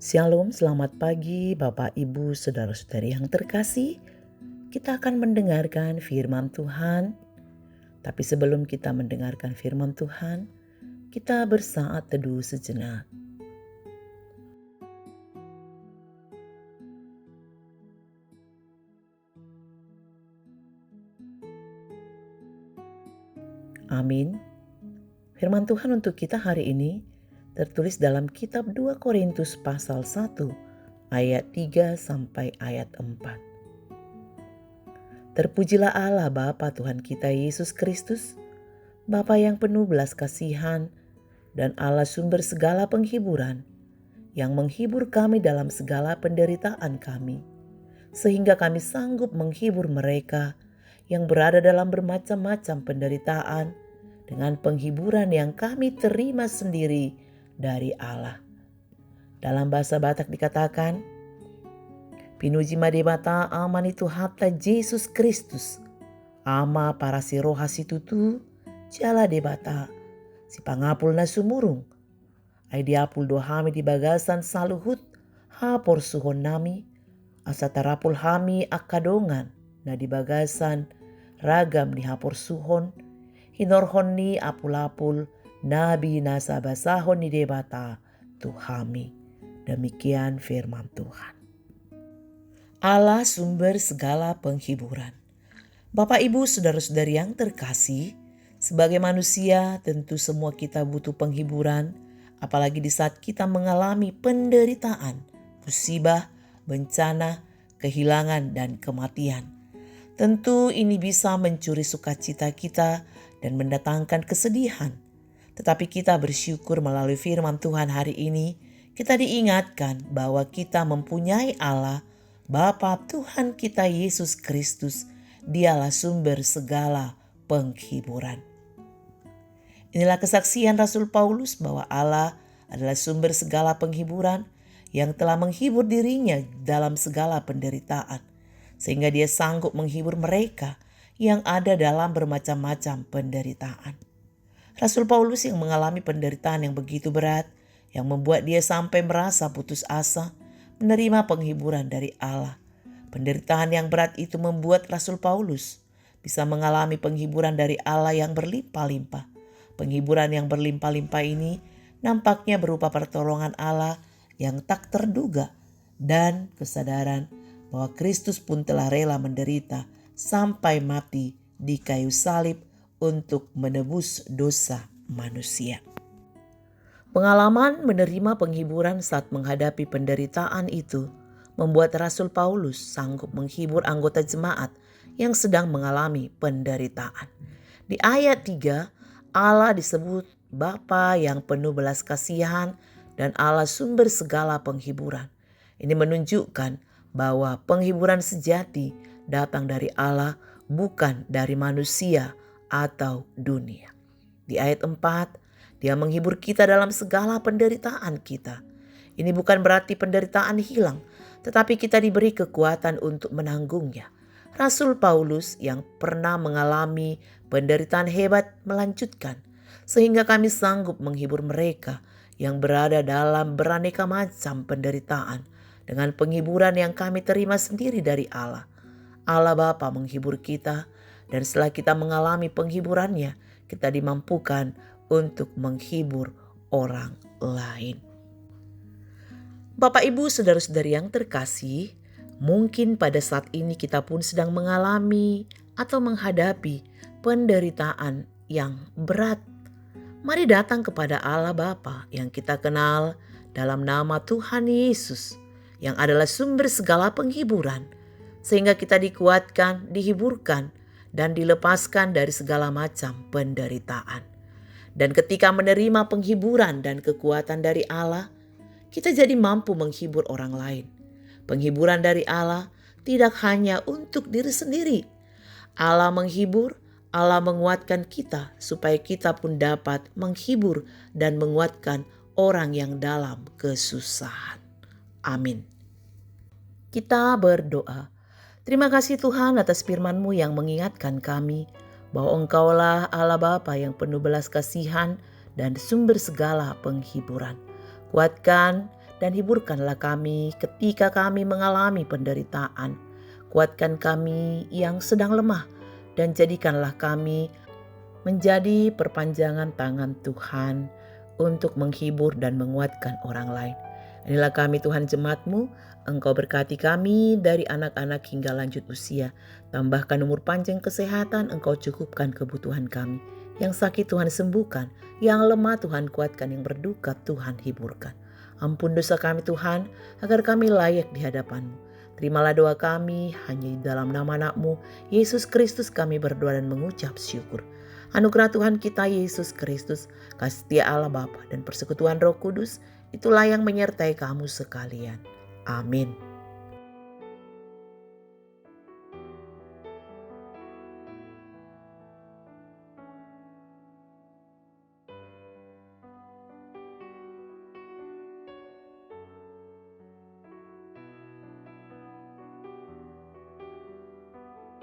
Shalom, selamat pagi Bapak Ibu Saudara-saudari yang terkasih. Kita akan mendengarkan firman Tuhan. Tapi sebelum kita mendengarkan firman Tuhan, kita bersaat teduh sejenak. Amin. Firman Tuhan untuk kita hari ini tertulis dalam kitab 2 Korintus pasal 1 ayat 3 sampai ayat 4. Terpujilah Allah Bapa Tuhan kita Yesus Kristus, Bapa yang penuh belas kasihan dan Allah sumber segala penghiburan, yang menghibur kami dalam segala penderitaan kami, sehingga kami sanggup menghibur mereka yang berada dalam bermacam-macam penderitaan dengan penghiburan yang kami terima sendiri dari Allah. Dalam bahasa Batak dikatakan, Pinuji madebata aman itu hatta Yesus Kristus, ama para si rohasi tutu, jala debata, si pangapul na sumurung, ay diapul dohami di bagasan saluhut, hapor suhon nami, asa tarapul hami akadongan, na di bagasan ragam ni hapor suhon, hinorhon ni apul-apul, nabi nasa basahon ni debata, tuhami. Demikian firman Tuhan. Allah sumber segala penghiburan. Bapak Ibu Saudara-saudari yang terkasih, sebagai manusia tentu semua kita butuh penghiburan, apalagi di saat kita mengalami penderitaan, musibah, bencana, kehilangan, dan kematian. Tentu ini bisa mencuri sukacita kita dan mendatangkan kesedihan. Tetapi kita bersyukur melalui firman Tuhan hari ini, kita diingatkan bahwa kita mempunyai Allah, Bapa Tuhan kita Yesus Kristus. Dialah sumber segala penghiburan. Inilah kesaksian Rasul Paulus bahwa Allah adalah sumber segala penghiburan yang telah menghibur dirinya dalam segala penderitaan, sehingga dia sanggup menghibur mereka yang ada dalam bermacam-macam penderitaan. Rasul Paulus yang mengalami penderitaan yang begitu berat, yang membuat dia sampai merasa putus asa, menerima penghiburan dari Allah. Penderitaan yang berat itu membuat Rasul Paulus bisa mengalami penghiburan dari Allah yang berlimpah-limpah. Penghiburan yang berlimpah-limpah ini nampaknya berupa pertolongan Allah yang tak terduga dan kesadaran bahwa Kristus pun telah rela menderita sampai mati di kayu salib untuk menebus dosa manusia. Pengalaman menerima penghiburan saat menghadapi penderitaan itu membuat Rasul Paulus sanggup menghibur anggota jemaat yang sedang mengalami penderitaan. Di ayat 3, Allah disebut Bapa yang penuh belas kasihan dan Allah sumber segala penghiburan. Ini menunjukkan bahwa penghiburan sejati datang dari Allah, bukan dari manusia atau dunia. Di ayat 4, Dia menghibur kita dalam segala penderitaan kita. Ini bukan berarti penderitaan hilang, tetapi kita diberi kekuatan untuk menanggungnya. Rasul Paulus yang pernah mengalami penderitaan hebat melanjutkan, sehingga kami sanggup menghibur mereka yang berada dalam beraneka macam penderitaan dengan penghiburan yang kami terima sendiri dari Allah. Allah Bapa menghibur kita, dan setelah kita mengalami penghiburannya, kita dimampukan untuk menghibur orang lain. Bapak Ibu Saudara-saudari yang terkasih, mungkin pada saat ini kita pun sedang mengalami atau menghadapi penderitaan yang berat. Mari datang kepada Allah Bapa yang kita kenal dalam nama Tuhan Yesus, yang adalah sumber segala penghiburan, sehingga kita dikuatkan, dihiburkan, dan dilepaskan dari segala macam penderitaan. Dan ketika menerima penghiburan dan kekuatan dari Allah, kita jadi mampu menghibur orang lain. Penghiburan dari Allah tidak hanya untuk diri sendiri. Allah menghibur, Allah menguatkan kita supaya kita pun dapat menghibur dan menguatkan orang yang dalam kesusahan. Amin. Kita berdoa. Terima kasih Tuhan atas firman-Mu yang mengingatkan kami bahwa Engkaulah Allah Bapa yang penuh belas kasihan dan sumber segala penghiburan. Kuatkan dan hiburkanlah kami ketika kami mengalami penderitaan. Kuatkan kami yang sedang lemah, dan jadikanlah kami menjadi perpanjangan tangan Tuhan untuk menghibur dan menguatkan orang lain. Inilah kami Tuhan jemaat-Mu, Engkau berkati kami dari anak-anak hingga lanjut usia. Tambahkan umur panjang kesehatan, Engkau cukupkan kebutuhan kami. Yang sakit Tuhan sembuhkan, yang lemah Tuhan kuatkan, yang berduka Tuhan hiburkan. Ampun dosa kami Tuhan, agar kami layak di hadapan-Mu. Terimalah doa kami, hanya di dalam nama anak-Mu, Yesus Kristus kami berdoa dan mengucap syukur. Anugerah Tuhan kita Yesus Kristus, kasih setia Allah Bapa dan persekutuan Roh Kudus, itulah yang menyertai kamu sekalian. Amin.